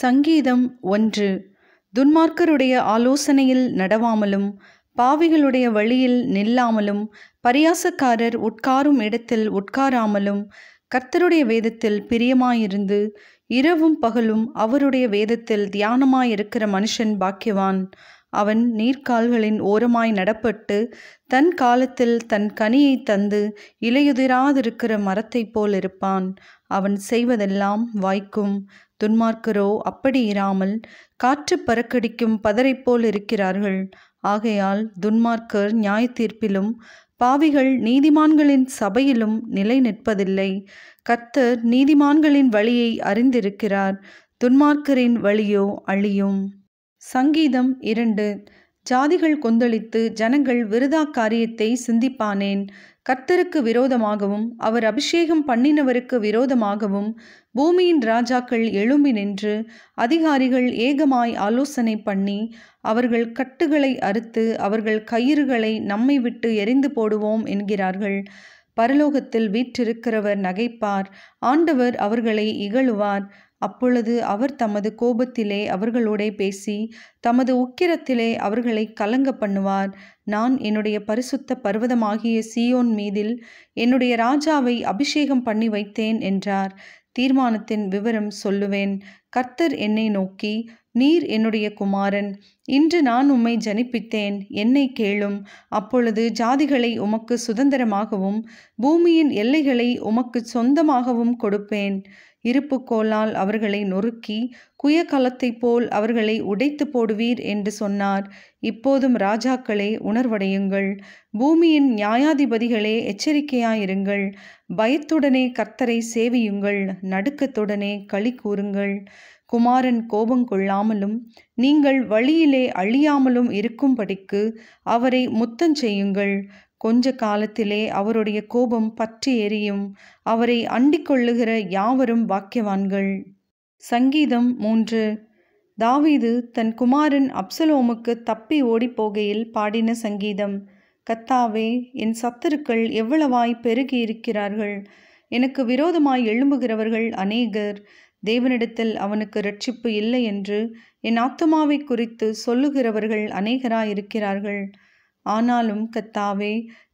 சங்கீதம் 1. துன்மார்க்கருடைய ஆலோசனையில் நடவாமலும் பாவிகளுடைய வழியில் நில்லாமலும் பரியாசக்காரர் உட்காரும் இடத்தில் உட்காராமலும் கர்த்தருடைய வேதத்தில் பிரியமாயிருந்து இரவும் பகலும் அவருடைய வேதத்தில் தியானமாயிருக்கிற மனுஷன் பாக்கியவான். அவன் நீர்க்கால்களின் ஓரமாய் நடப்பட்டு தன் காலத்தில் தன் கனியை தந்து இலையுதிராதிருக்கிற மரத்தைப் போல் இருப்பான். அவன் செய்வதெல்லாம் வாய்க்கும். துன்மார்க்கரோ அப்படி இராமல் காற்று பறக்கடிக்கும் பதரைப் போல் இருக்கிறார்கள். ஆகையால் துன்மார்க்கர் நியாயத்தீர்ப்பிலும் பாவிகள் நீதிமான்களின் சபையிலும் நிலை நிற்பதில்லை. கர்த்தர் நீதிமான்களின் வழியை அறிந்திருக்கிறார், துன்மார்க்கரின் வழியோ அழியும். சங்கீதம் 2. ஜாதிகள் கொந்தளித்து ஜனங்கள் விருதா காரியத்தை சிந்திப்பானேன். கர்த்தருக்கு விரோதமாகவும் அவர் அபிஷேகம் பண்ணினவருக்கு விரோதமாகவும் பூமியின் ராஜாக்கள் எழும்பி நின்று அதிகாரிகள் ஏகமாய் ஆலோசனை பண்ணி அவர்கள் கட்டுகளை அறுத்து அவர்கள் கயிறுகளை நம்மை விட்டு எறிந்து போடுவோம் என்கிறார்கள். பரலோகத்தில் வீற்றிருக்கிறவர் நகைப்பார், ஆண்டவர் அவர்களை இகழுவார். அப்பொழுது அவர் தமது கோபத்திலே அவர்களோடே பேசி தமது உக்கிரத்திலே அவர்களை கலங்க பண்ணுவார். நான் என்னுடைய பரிசுத்த பர்வதமாகிய சீயோன் மீதில் என்னுடைய ராஜாவை அபிஷேகம் பண்ணி வைத்தேன் என்றார். தீர்மானத்தின் விவரம் சொல்லுவேன். கர்த்தர் என்னை நோக்கி, நீர் என்னுடைய குமாரன், இன்று நான் உம்மை ஜனிப்பித்தேன், என்னை கேளும். அப்பொழுது ஜாதிகளை உமக்கு சுதந்திரமாகவும் பூமியின் எல்லைகளை உமக்கு சொந்தமாகவும் கொடுப்பேன். இருப்புக்கோலால் அவர்களை நொறுக்கி குயக்கலத்தைப் போல் அவர்களை உடைத்து போடுவீர் என்று சொன்னார். இப்போதும் ராஜாக்களே உணர்வடையுங்கள், பூமியின் நியாயாதிபதிகளே எச்சரிக்கையாயிருங்கள். பயத்துடனே கர்த்தரை சேவியுங்கள், நடுக்கத்துடனே களி கூறுங்கள். குமாரன் கோபம் கொள்ளாமலும் நீங்கள் வழியிலே அழியாமலும் இருக்கும்படிக்கு அவரை முத்தஞ்செய்யுங்கள். கொஞ்ச காலத்திலே அவருடைய கோபம் பற்றி எரியும். அவரை அண்டிக் கொள்ளுகிற யாவரும் பாக்கியவான்கள். சங்கீதம் 3. தாவீது தன் குமாரன் அப்சலோமுக்கு தப்பி ஓடிப்போகையில் பாடின சங்கீதம். கர்த்தாவே, என் சத்துருக்கள் எவ்வளவாய் பெருகி இருக்கிறார்கள். எனக்கு விரோதமாய் எழும்புகிறவர்கள் அநேகர். தேவனிடத்தில் அவனுக்கு இரட்சிப்பு இல்லை என்று என் ஆத்துமாவை குறித்து சொல்லுகிறவர்கள் அநேகராயிருக்கிறார்கள். ஆனாலும் கர்த்தாவே,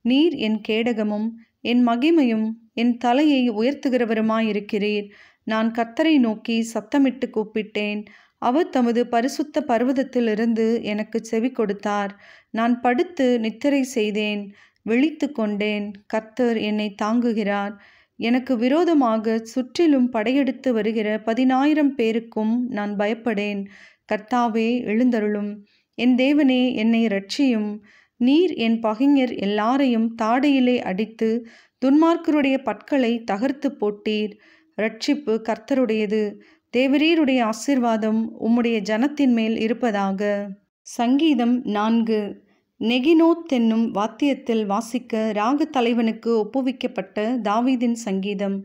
நீர் என் கேடகமும் என் மகிமையும் என் தலையை உயர்த்துகிறவருமாயிருக்கிறீர். நான் கர்த்தரை நோக்கி சத்தமிட்டு கூப்பிட்டேன். அவர் தமது பரிசுத்த பர்வதத்திலிருந்து எனக்கு செவி கொடுத்தார். நான் படுத்து நித்திரை செய்தேன், விழித்து கொண்டேன். கர்த்தர் என்னை தாங்குகிறார். எனக்கு விரோதமாக சுற்றிலும் படையெடுத்து வருகிற 10,000 பேருக்கும் நான் பயப்படேன். கர்த்தாவே, எழுந்தருளும். என் தேவனே, என்னை இரட்சியும். நீர் என் பகைஞர் எல்லாரையும் தாடையிலே அடித்து துன்மார்க்கருடைய பற்களை தகர்த்து போட்டீர். இரட்சிப்பு கர்த்தருடையது. தேவரீருடைய ஆசீர்வாதம் உம்முடைய ஜனத்தின் மேல் இருப்பதாக. சங்கீதம் 4. நெகினோத் என்னும் வாத்தியத்தில் வாசிக்க ராக தலைவனுக்கு ஒப்புவிக்கப்பட்ட தாவீதின் சங்கீதம்.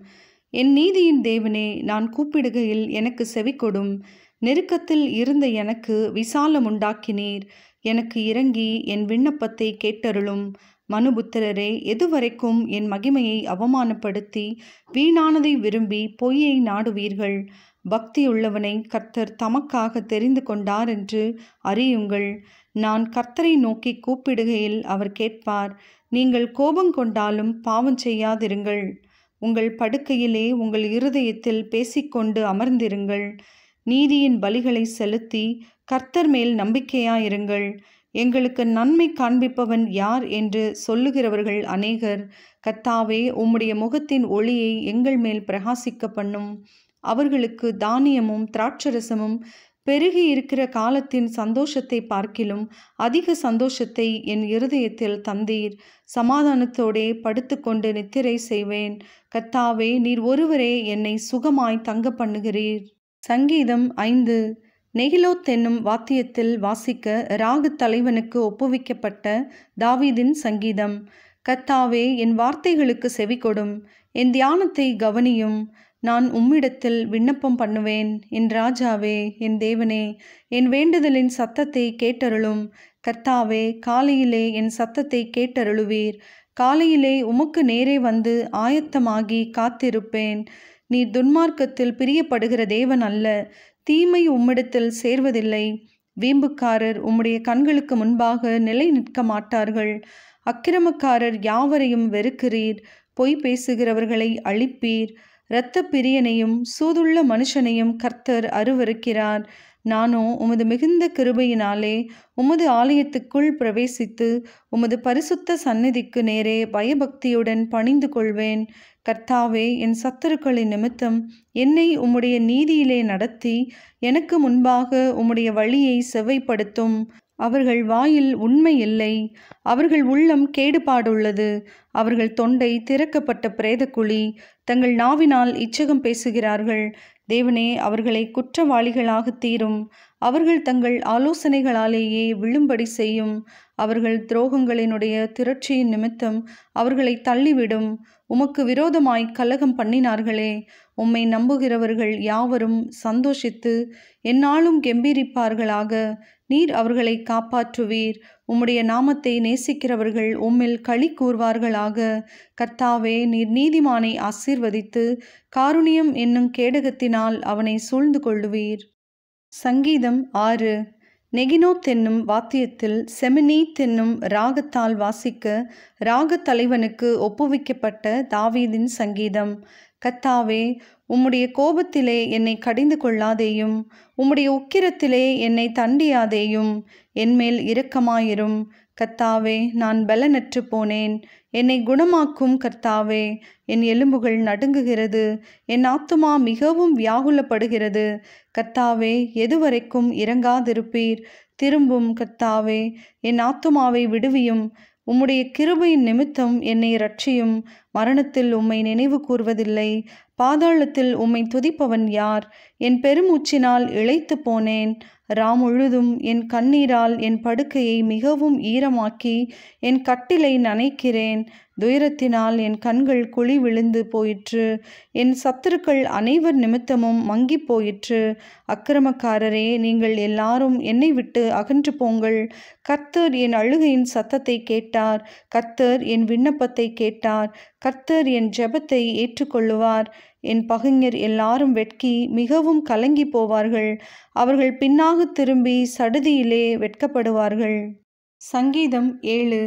என் நீதியின் தேவனே, நான் கூப்பிடுகையில் எனக்கு செவிகொடும். நெருக்கத்தில் இருந்த எனக்கு விசாலம் உண்டாக்கினீர். எனக்கு இறங்கி என் விண்ணப்பத்தை கேட்டருளும். மனுபுத்திரரே, எதுவரைக்கும் என் மகிமையை அவமானப்படுத்தி வீணானதை விரும்பி பொய்யை நாடுவீர்கள்? பக்தியுள்ளவனை கர்த்தர் தமக்காக தெரிந்து கொண்டார் என்று அறியுங்கள். நான் கர்த்தரை நோக்கி கூப்பிடுகையில் அவர் கேட்பார். நீங்கள் கோபம் கொண்டாலும் பாவம் செய்யாதிருங்கள். உங்கள் படுக்கையிலே உங்கள் இருதயத்தில் பேசிக்கொண்டு அமர்ந்திருங்கள். நீதியின் பலிகளை செலுத்தி கர்த்தர் மேல் நம்பிக்கையாயிருங்கள். எங்களுக்கு நன்மை காண்பிப்பவன் யார் என்று சொல்லுகிறவர்கள் அநேகர். கர்த்தாவே, உம்முடைய முகத்தின் ஒளியை எங்கள் மேல் பிரகாசிக்க பண்ணும். அவர்களுக்கு தானியமும் திராட்சரசமும் பெருகி இருக்கிற காலத்தின் சந்தோஷத்தை பார்க்கிலும் அதிக சந்தோஷத்தை என் இருதயத்தில் தந்தீர். சமாதானத்தோடே படுத்துக்கொண்டு நித்திரை செய்வேன். கர்த்தாவே, நீர் ஒருவரே என்னை சுகமாய் தங்க பண்ணுகிறீர். சங்கீதம் 5. நெகிலோத் என்னும் வாத்தியத்தில் வாசிக்க ராக தலைவனுக்கு ஒப்புவிக்கப்பட்ட தாவீதின் சங்கீதம். கர்த்தாவே, என் வார்த்தைகளுக்கு செவிகொடும். என் தியானத்தை கவனியும். நான் உம்மிடத்தில் விண்ணப்பம் பண்ணுவேன். என் ராஜாவே, என் தேவனே, என் வேண்டுதலின் சத்தத்தை கேட்டருளும். கர்த்தாவே, காலையிலே என் சத்தத்தை கேட்டருளுவீர். காலையிலே உமக்கு நேரே வந்து ஆயத்தமாகி காத்திருப்பேன். நீர் துன்மார்க்கத்தில் பிரியப்படுகிற தேவன் அல்ல. தீமை உம்மிடத்தில் சேர்வதில்லை. வீம்புக்காரர் உம்முடைய கண்களுக்கு முன்பாக நிலை நிற்க மாட்டார்கள். அக்கிரமக்காரர் யாவரையும் வெறுக்கிறீர். பொய் பேசுகிறவர்களை அழிப்பீர். இரத்த பிரியனையும் சூதுள்ள மனுஷனையும் கர்த்தர் அருவருக்கிறார். நானோ உமது மிகுந்த கிருபையினாலே உமது ஆலயத்துக்குள் பிரவேசித்து உமது பரிசுத்த சந்நிதிக்கு நேரே பயபக்தியுடன் பணிந்து கொள்வேன். கர்த்தாவே, என் சத்துருக்களின் நிமித்தம் என்னை உம்முடைய நீதியிலே நடத்தி எனக்கு முன்பாக உம்முடைய வழியை செவ்வைப்படுத்தும். அவர்கள் வாயில் உண்மை இல்லை, அவர்கள் உள்ளம் கேடுபாடுள்ளது. அவர்கள் தொண்டை திறக்கப்பட்ட பிரேதக்குழி, தங்கள் நாவினால் இச்சகம் பேசுகிறார்கள். தேவனே, அவர்களை குற்றவாளிகளாக தீரும். அவர்கள் தங்கள் ஆலோசனைகளாலேயே விழும்படி செய்யும். அவர்கள் துரோகங்களினுடைய திரட்சியின் நிமித்தம் அவர்களை தள்ளிவிடும். உமக்கு விரோதமாய் கலகம் பண்ணினார்களே. உம்மை நம்புகிறவர்கள் யாவரும் சந்தோஷித்து எந்நாளும் கெம்பீரிப்பார்களாக. நீர் அவர்களை காப்பாற்றுவீர். உம்முடைய நாமத்தை நேசிக்கிறவர்கள் உம்மில் களி கூர்வார்களாக. கர்த்தாவே, நீர் நீதிமானை ஆசீர்வதித்து காருணியம் என்னும் கேடகத்தினால் அவனை சூழ்ந்து கொள்ளுவீர். சங்கீதம் 6. நெகினோத் என்னும் வாத்தியத்தில் செமினீத் என்னும் ராகத்தால் வாசிக்க ராகத் தலைவனுக்கு ஒப்புவிக்கப்பட்ட தாவீதின் சங்கீதம். கர்த்தாவே, உம்முடைய கோபத்திலே என்னை கடிந்து கொள்ளாதேயும், உம்முடைய உக்கிரத்திலே என்னை தண்டியாதேயும். என்மேல் இரக்கமாயிரும். கர்த்தாவே, நான் பலனற்று போனேன். என்னை குணமாக்கும் கர்த்தாவே. என் எலும்புகள் நடுங்குகிறது, என் ஆத்துமா மிகவும் வியாகுலப்படுகிறது. கர்த்தாவே, எதுவரைக்கும் இரங்காதிருப்பீர்? திரும்பும் கர்த்தாவே, என் ஆத்துமாவை விடுவியும். உம்முடைய கிருபையின் நிமித்தம் என்னை இரட்சியும். மரணத்தில் உம்மை நினைவு கூர்வதில்லை. பாதாளத்தில் உம்மை துதிப்பவன் யார்? என் பெருமூச்சினால் இளைத்து போனேன். முழுதும் என் கண்ணீரால் என் படுக்கையை மிகவும் ஈரமாக்கி என் கட்டிலை நனைக்கிறேன். துயரத்தினால் என் கண்கள் குழி விழுந்து போயிற்று. என் சத்துருக்கள் அனைவர் நிமித்தமும் மங்கி போயிற்று. அக்கிரமக்காரரே, நீங்கள் எல்லாரும் என்னை விட்டு அகன்று போங்கள். கர்த்தர் என் அழுகையின் சத்தத்தை கேட்டார். கர்த்தர் என் விண்ணப்பத்தை கேட்டார். கர்த்தர் என் ஜெபத்தை ஏற்றுக்கொள்ளுவார். என் பகைஞர் எல்லாரும் வெட்கி மிகவும் கலங்கி போவார்கள். அவர்கள் பின்னாக திரும்பி சடுதியிலே வெட்கப்படுவார்கள். சங்கீதம் 7.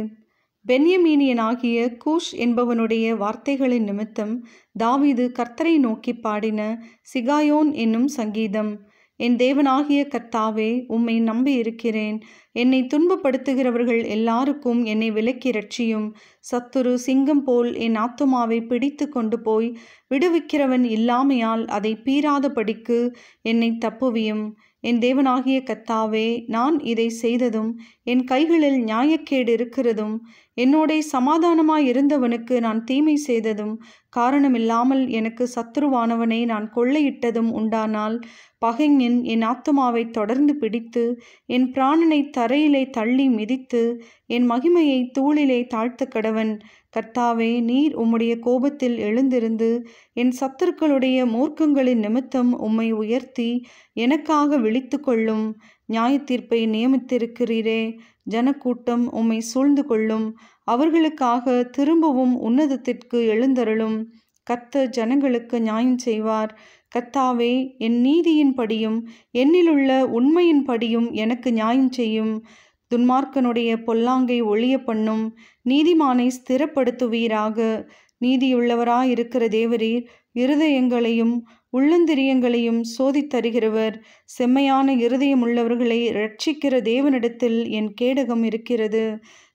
பென்யமீனியனாகிய கூஷ் என்பவனுடைய வார்த்தைகளின் நிமித்தம் தாவீது கர்த்தரை நோக்கி பாடின சிகாயோன் என்னும் சங்கீதம். என் தேவனாகிய கர்த்தாவே, உம்மை நம்பி இருக்கிறேன். என்னை துன்பப்படுத்துகிறவர்கள் எல்லாருக்கும் என்னை விலக்கி இரட்சியும். சத்துரு சிங்கம் போல் என் ஆத்துமாவை பிடித்து கொண்டு போய் விடுவிக்கிறவன் இல்லாமையால் அதை பீறாதபடிக்கு என்னை தப்புவியும். என் தேவனாகிய கர்த்தாவே, நான் இதை செய்ததும் என் கைகளில் நியாயக்கேடு இருக்கிறதும் என்னோடே சமாதானமாயிருந்தவனுக்கு நான் தீமை செய்ததும் காரணமில்லாமல் எனக்கு சத்துருவானவனை நான் கொள்ளையிட்டதும் உண்டானால், பகைஞன் என் ஆத்துமாவை தொடர்ந்து பிடித்து என் பிராணனை தரையிலே தள்ளி மிதித்து என் மகிமையை தூளிலே தாழ்த்த கடவன். கர்த்தாவே, நீர் உம்முடைய கோபத்தில் எழுந்திருந்து என் சத்துருக்களுடைய மூர்க்கங்களின் நிமித்தம் உம்மை உயர்த்தி எனக்காக விழித்து கொள்ளும். நியாயத்தீர்ப்பை நியமித்திருக்கிறீரே. ஜனக்கூட்டம் உம்மை சூழ்ந்து கொள்ளும். அவர்களுக்காக திரும்பவும் உன்னதத்திற்கு எழுந்தருளும். கர்த்தர் ஜனங்களுக்கு நியாயம் செய்வார். கர்த்தாவே, என் நீதியின்படியும் என்னிலுள்ள உண்மையின்படியும் எனக்கு நியாயம் செய்யும். துன்மார்க்கனுடைய பொல்லாங்கை ஒழிய பண்ணும். நீதிமானை ஸ்திரப்படுத்துவீராக. நீதியுள்ளவராயிருக்கிற தேவரீர் இருதயங்களையும் உள்ளந்திரியங்களையும் சோதித்தருகிறவர். செம்மையான இருதயமுள்ளவர்களை இரட்சிக்கிற தேவனிடத்தில் என் கேடகம் இருக்கிறது.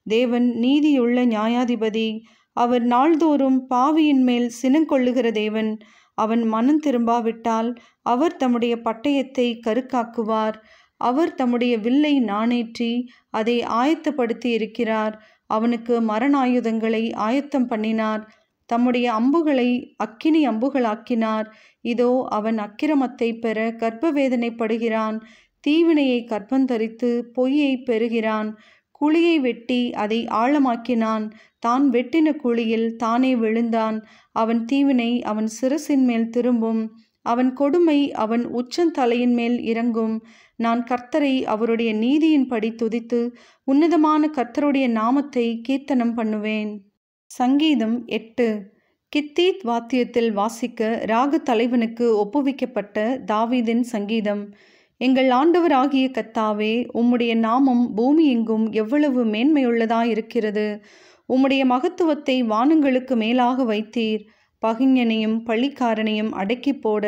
தேவன் நீதியுள்ள நியாயாதிபதி. அவர் நாள்தோறும் பாவியின் மேல் சினங்கொள்ளுகிற தேவன். அவன் மனம் திரும்பாவிட்டால் அவர் தம்முடைய பட்டயத்தை கருக்காக்குவார். அவர் தம்முடைய வில்லை நாணேற்றி அதை ஆயத்தப்படுத்தி இருக்கிறார். அவனுக்கு மரணாயுதங்களை ஆயத்தம் பண்ணினார். தம்முடைய அம்புகளை அக்கினி அம்புகளாக்கினார். இதோ, அவன் அக்கிரமத்தை பெற கர்ப்பவேதனைப்படுகிறான். தீவினையை கர்ப்பந்தரித்து பொய்யை பெறுகிறான். குழியை வெட்டி அதை ஆழமாக்கினான். தான் வெட்டின குழியில் தானே விழுந்தான். அவன் தீவினை அவன் சிரசின் மேல் திரும்பும். அவன் கொடுமை அவன் உச்சந்தலையின் மேல் இறங்கும். நான் கர்த்தரை அவருடைய நீதியின்படி துதித்து உன்னதமான கர்த்தருடைய நாமத்தை கீர்த்தனம் பண்ணுவேன். சங்கீதம் 8. கித்தீத் வாத்தியத்தில் வாசிக்க ராக தலைவனுக்கு ஒப்புவிக்கப்பட்ட தாவீதின் சங்கீதம். எங்கள் ஆண்டவராகிய கர்த்தாவே, உம்முடைய நாமம் பூமி எங்கும் எவ்வளவு மேன்மையுள்ளதாயிருக்கிறது. உம்முடைய மகத்துவத்தை வானங்களுக்கு மேலாக வைத்தீர். பகைஞனையும் பழிக்காரனையும் அடக்கி போட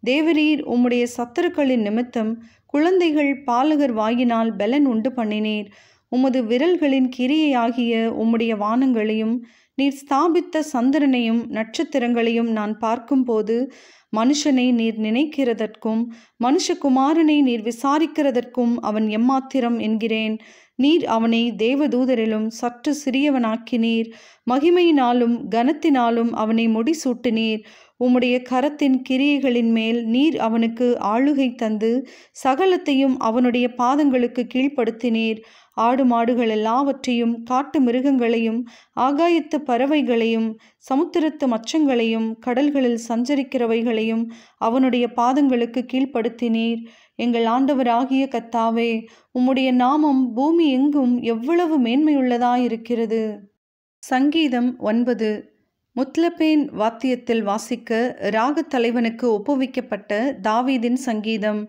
தேவரீர் உம்முடைய சத்துருக்களின் நிமித்தம் குழந்தைகள் பாலகர் வாயினால் பலன் உண்டு பண்ணினீர். உமது விரல்களின் கிரியையாகிய உம்முடைய வானங்களையும் நீர் ஸ்தாபித்த சந்திரனையும் நட்சத்திரங்களையும் நான் பார்க்கும்போது, மனுஷனை நீர் நினைக்கிறதற்கும் மனுஷகுமாரனை நீர் விசாரிக்கிறதற்கும் அவன் எம்மாத்திரம் என்கிறேன். நீர் அவனை தேவதூதரிலும் சற்று சிறியவனாக்கினீர். மகிமையினாலும் கனத்தினாலும் அவனை முடிசூட்டினீர். உம்முடைய கரத்தின் கிரியைகளின் மேல் நீர் அவனுக்கு ஆளுகை தந்து சகலத்தையும் அவனுடைய பாதங்களுக்கு கீழ்ப்படுத்தினீர். ஆடு மாடுகள் எல்லாவற்றையும் காட்டு மிருகங்களையும் ஆகாயத்து பறவைகளையும் சமுத்திரத்து மச்சங்களையும் கடல்களில் சஞ்சரிக்கிறவைகளையும் அவனுடைய பாதங்களுக்கு கீழ்ப்படுத்தினீர். எங்கள் ஆண்டவராகிய கர்த்தாவே, உம்முடைய நாமம் பூமி எங்கும் எவ்வளவு மேன்மையுள்ளதாயிருக்கிறது. சங்கீதம் 9. முத்லபேன் வாத்தியத்தில் வாசிக்க ராகத் தலைவனுக்கு ஒப்புவிக்கப்பட்ட தாவீதின் சங்கீதம்.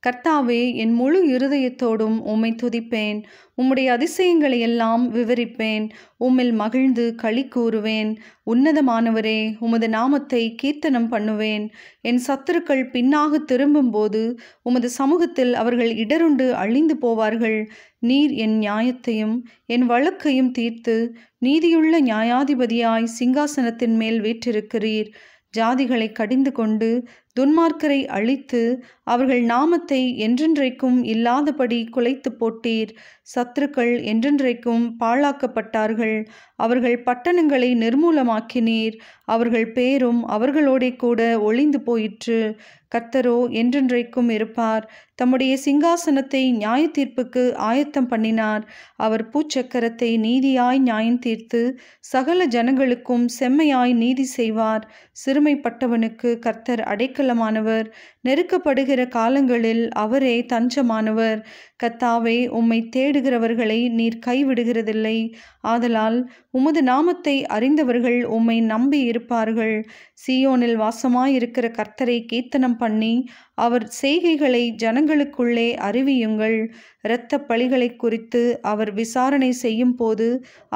கர்த்தாவே, என் முழு இருதயத்தோடும் உம்மை துதிப்பேன். உம்முடைய அதிசயங்களை எல்லாம் விவரிப்பேன். உம்மில் மகிழ்ந்து களி கூறுவேன். உன்னதமானவரே, உமது நாமத்தை கீர்த்தனம் பண்ணுவேன். என் சத்துருக்கள் பின்னாக திரும்பும்போது உமது சமூகத்தில் அவர்கள் இடருண்டு அழிந்து போவார்கள். நீர் என் நியாயத்தையும் என் வழக்கையும் தீர்த்து நீதியுள்ள நியாயாதிபதியாய் சிங்காசனத்தின் மேல் வீற்றிருக்கிறீர். ஜாதிகளை கடிந்து கொண்டு துன்மார்க்கரை அழித்து அவர்கள் நாமத்தை என்றென்றைக்கும் இல்லாதபடி குலைத்து போட்டீர். சத்துருக்கள் என்றென்றைக்கும் பாழாக்கப்பட்டார்கள். அவர்கள் பட்டணங்களை நிர்மூலமாக்கினீர். அவர்கள் பேரும் அவர்களோடே கூட ஒளிந்து போயிற்று. கர்த்தரோ என்றென்றைக்கும் இருப்பார். தம்முடைய சிங்காசனத்தை நியாய தீர்ப்புக்கு ஆயத்தம் பண்ணினார். அவர் பூச்சக்கரத்தை நீதியாய் நியாயம் தீர்த்து சகல ஜனங்களுக்கும் செம்மையாய் நீதி செய்வார். சிறுமைப்பட்டவனுக்கு கர்த்தர் அடைக்கலமானவர். நெருக்கப்படுகிற காலங்களில் அவரே தஞ்சமானவர். கர்த்தாவே, உம்மை தேடுகிறவர்களை நீர் கைவிடுகிறதில்லை. ஆதலால் உமது நாமத்தை அறிந்தவர்கள் உம்மை நம்பி இருப்பார்கள். சீயோனில் வாசமாயிருக்கிற கர்த்தரை கீர்த்தனம் பண்ணி அவர் செய்கைகளை ஜனங்களுக்குள்ளே அறிவியுங்கள். இரத்த பழிகளை குறித்து அவர் விசாரணை செய்யும் போது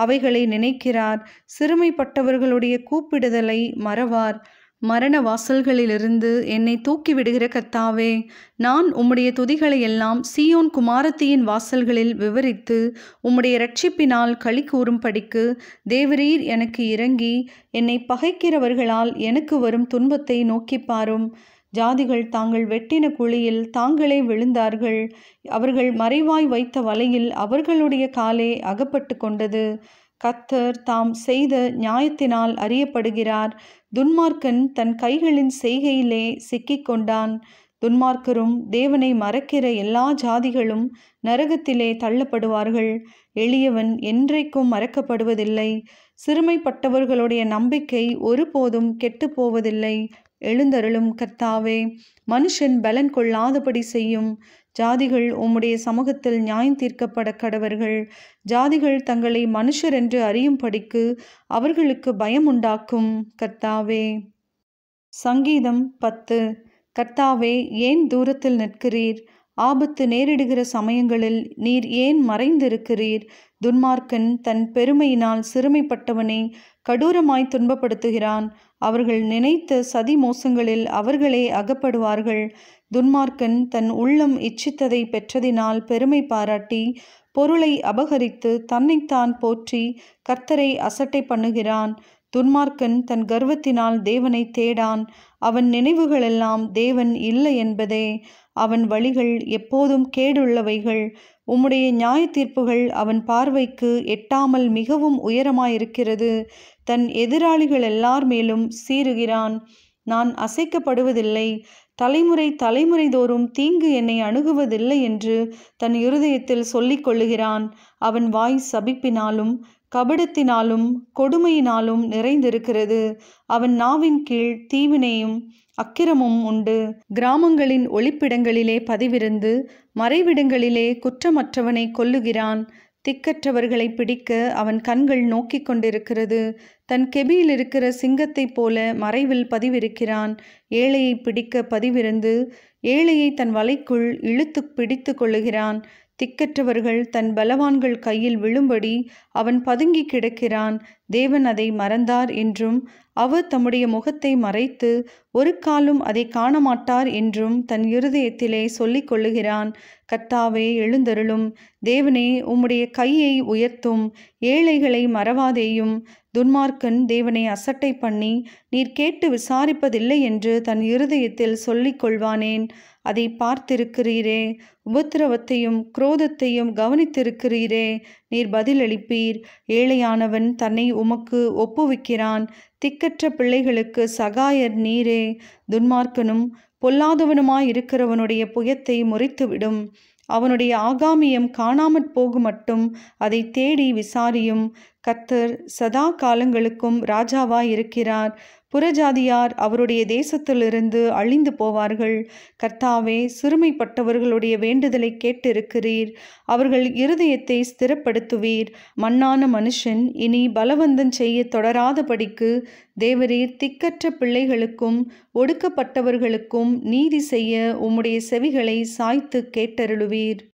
அவைகளை நினைக்கிறார். சிறுமைப்பட்டவர்களுடைய கூப்பிடுதலை மறவார். மரண வாசல்களிலிருந்து என்னை தூக்கிவிடுகிற கர்த்தாவே, நான் உம்முடைய துதிகளை எல்லாம் சீயோன் குமாரத்தியின் வாசல்களில் விவரித்து உம்முடைய இரட்சிப்பினால் களி கூறும்படிக்கு தேவரீர் எனக்கு இறங்கி என்னை பகைக்கிறவர்களால் எனக்கு வரும் துன்பத்தை நோக்கி பாரும். ஜாதிகள் தாங்கள் வெட்டின குழியில் தாங்களே விழுந்தார்கள். அவர்கள் மறைவாய் வைத்த வலையில் அவர்களுடைய காலே அகப்பட்டு கொண்டது. கர்த்தர் தாம் செய்த நியாயத்தினால் அறியப்படுகிறார். துன்மார்க்கன் தன் கைகளின் செய்கையிலே சிக்கிக்கொண்டான். துன்மார்க்கரும் தேவனை மறக்கிற எல்லா ஜாதிகளும் நரகத்திலே தள்ளப்படுவார்கள். எளியவன் என்றைக்கும் மறக்கப்படுவதில்லை. சிறுமைப்பட்டவர்களுடைய நம்பிக்கை ஒருபோதும் கெட்டுப்போவதில்லை. எழுந்தருளும் கர்த்தாவே, மனுஷன் பலன் கொள்ளாதபடி செய்யும். ஜாதிகள் உம்முடைய சமூகத்தில் நியாயம் தீர்க்கப்பட கடவர்கள். ஜாதிகள் தங்களை மனுஷர் என்று அறியும்படிக்கு அவர்களுக்கு பயம் உண்டாக்கும் கர்த்தாவே. சங்கீதம் 10. கர்த்தாவே, ஏன் தூரத்தில் நிற்கிறீர்? ஆபத்து நேரிடுகிற சமயங்களில் நீர் ஏன் மறைந்திருக்கிறீர்? துன்மார்க்கன் தன் பெருமையினால் சிறுமைப்பட்டவனை கடூரமாய் துன்பப்படுத்துகிறான். அவர்கள் நினைத்த சதி மோசங்களில் அவர்களே அகப்படுவார்கள். துன்மார்க்கன் தன் உள்ளம் இச்சித்ததை பெற்றதினால் பெருமை பாராட்டி பொருளை அபகரித்து தன்னைத்தான் போற்றி கர்த்தரை அசட்டை பண்ணுகிறான். துன்மார்க்கன் தன் கர்வத்தினால் தேவனை தேடான். அவன் நினைவுகளெல்லாம் தேவன் இல்லை என்பதே. அவன் வழிகள் எப்போதும் கேடுள்ளவைகள். உம்முடைய நியாய தீர்ப்புகள் அவன் பார்வைக்கு எட்டாமல் மிகவும் உயரமாயிருக்கிறது. தன் எதிராளிகள் எல்லார் மேலும் சீறுகிறான். நான் அசைக்கப்படுவதில்லை. தலைமுறை தலைமுறை தோறும் தீங்கு என்னை அணுகுவதில்லை என்று தன் இருதயத்தில் சொல்லிக் கொள்ளுகிறான். அவன் வாய் சபிப்பினாலும் கபடத்தினாலும் கொடுமையினாலும் நிறைந்திருக்கிறது. அவன் நாவின் கீழ் தீவினையும் அக்கிரமும் உண்டு. கிராமங்களின் ஒளிப்பிடங்களிலே பதிவிருந்து மறைவிடங்களிலே குற்றமற்றவனை கொல்லுகிறான். திக்கற்றவர்களை பிடிக்க அவன் கண்கள் நோக்கிக் கொண்டிருக்கிறது. தன் கெபியில் இருக்கிற சிங்கத்தைப் போல மறைவில் பதிவிருக்கிறான். ஏழையை பிடிக்க பதிவிருந்து ஏழையை தன் வலைக்குள் இழுத்து பிடித்து கொள்ளுகிறான். திக்கற்றவர்கள் தன் பலவான்கள் கையில் விழும்படி அவன் பதுங்கி கிடக்கிறான். தேவன் அதை மறந்தார் என்றும் அவர் தம்முடைய முகத்தை மறைத்து ஒரு காலும் அதை காணமாட்டார் என்றும் தன் இருதயத்திலே சொல்லிக் கொள்ளுகிறான். கர்த்தாவே, எழுந்தருளும். தேவனே, உம்முடைய கையை உயர்த்தும். ஏழைகளை மறவாதேயும். துன்மார்க்கன் தேவனை அசட்டை பண்ணி நீர் கேட்டு விசாரிப்பதில்லை என்று தன் இருதயத்தில் சொல்லிக் கொள்வானேன்? அதை பார்த்திருக்கிறீரே. உபத்திரவத்தையும் குரோதத்தையும் கவனித்திருக்கிறீரே. நீர் பதிலளிப்பீர். ஏழையானவன் தன்னை உமக்கு ஒப்புவிக்கிறான். திக்கற்ற பிள்ளைகளுக்கு சகாயர் நீரே. துன்மார்க்கனும் பொல்லாதவனுமாயிருக்கிறவனுடைய புயத்தை முறித்துவிடும். அவனுடைய ஆகாமியம் காணாமற் போகும் மட்டும் அதை தேடி விசாரியும். கர்த்தர் சதா காலங்களுக்கும் ராஜாவாயிருக்கிறார். புறஜாதியார் அவருடைய தேசத்திலிருந்து அழிந்து போவார்கள். கர்த்தாவே, சிறுமைப்பட்டவர்களுடைய வேண்டுதலை கேட்டிருக்கிறீர். அவர்கள் இருதயத்தை ஸ்திரப்படுத்துவீர். மண்ணான மனுஷன் இனி பலவந்தம் செய்ய தொடராதபடிக்கு தேவரீர் திக்கற்ற பிள்ளைகளுக்கும் ஒடுக்கப்பட்டவர்களுக்கும் நீதி செய்ய உம்முடைய செவிகளை சாய்த்து கேட்டருளுவீர்.